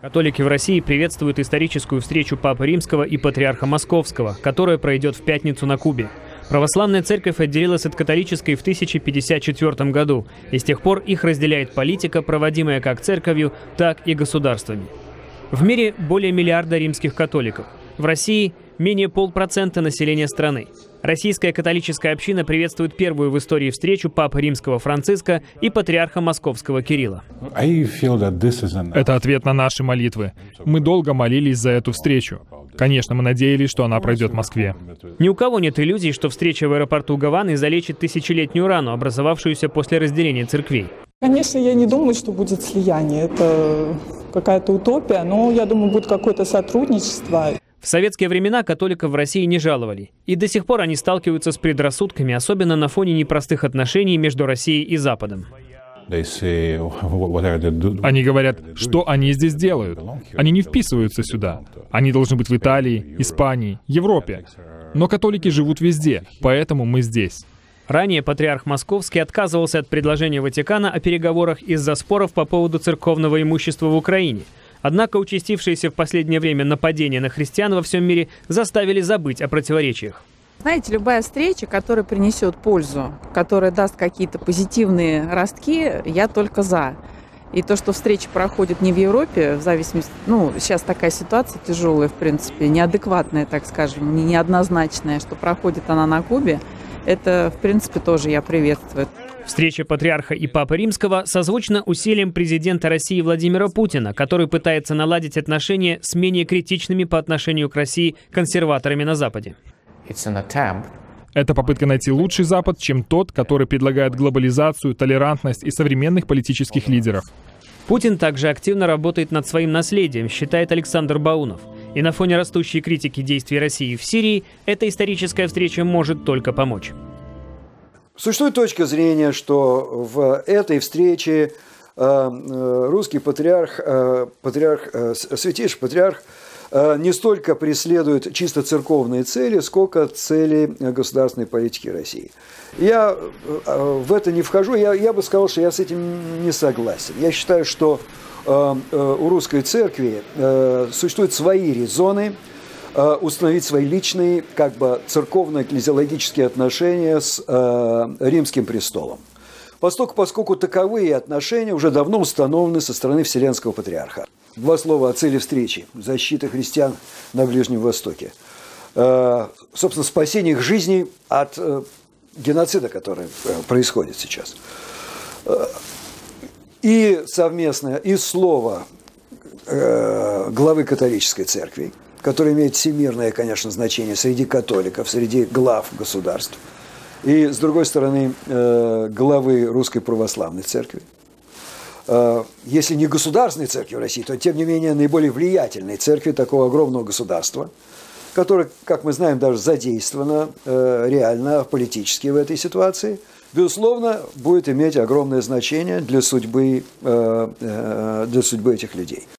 Католики в России приветствуют историческую встречу Папы Римского и Патриарха Московского, которая пройдет в пятницу на Кубе. Православная церковь отделилась от католической в 1054 году, и с тех пор их разделяет политика, проводимая как церковью, так и государствами. В мире более миллиарда римских католиков. В России менее 0,5% населения страны. Российская католическая община приветствует первую в истории встречу Папы Римского Франциска и Патриарха Московского Кирилла. Это ответ на наши молитвы. Мы долго молились за эту встречу. Конечно, мы надеялись, что она пройдет в Москве. Ни у кого нет иллюзий, что встреча в аэропорту Гаваны залечит тысячелетнюю рану, образовавшуюся после разделения церквей. Конечно, я не думаю, что будет слияние. Это какая-то утопия, но я думаю, будет какое-то сотрудничество. В советские времена католиков в России не жаловали. И до сих пор они сталкиваются с предрассудками, особенно на фоне непростых отношений между Россией и Западом. Они говорят, что они здесь делают. Они не вписываются сюда. Они должны быть в Италии, Испании, Европе. Но католики живут везде, поэтому мы здесь. Ранее патриарх Московский отказывался от предложения Ватикана о переговорах из-за споров по поводу церковного имущества в Украине. Однако участившиеся в последнее время нападения на христиан во всем мире заставили забыть о противоречиях. Знаете, любая встреча, которая принесет пользу, которая даст какие-то позитивные ростки, я только за. И то, что встреча проходит не в Европе, в зависимости, сейчас такая ситуация тяжелая, в принципе, неадекватная, так скажем, неоднозначная, что проходит она на Кубе, это, в принципе, тоже я приветствую. Встреча патриарха и Папы Римского созвучна усилиям президента России Владимира Путина, который пытается наладить отношения с менее критичными по отношению к России консерваторами на Западе. Это попытка найти лучший Запад, чем тот, который предлагает глобализацию, толерантность и современных политических лидеров. Путин также активно работает над своим наследием, считает Александр Баунов. И на фоне растущей критики действий России в Сирии эта историческая встреча может только помочь. Существует точка зрения, что в этой встрече русский святейший патриарх не столько преследует чисто церковные цели, сколько цели государственной политики России. Я в это не вхожу, я бы сказал, что я с этим не согласен. Я считаю, что у русской церкви существуют свои резоны установить свои личные, церковно-экклезиологические отношения с Римским престолом. Поскольку таковые отношения уже давно установлены со стороны Вселенского Патриарха. Два слова о цели встречи. Защита христиан на Ближнем Востоке. Собственно, спасение их жизней от геноцида, который происходит сейчас. И совместное, и слово главы католической церкви, которое имеет всемирное, конечно, значение среди католиков, среди глав государств. И, с другой стороны, главы Русской Православной Церкви. Если не государственной церкви в России, то, тем не менее, наиболее влиятельной церкви такого огромного государства, которое, как мы знаем, даже задействовано реально политически в этой ситуации, безусловно, будет иметь огромное значение для судьбы этих людей.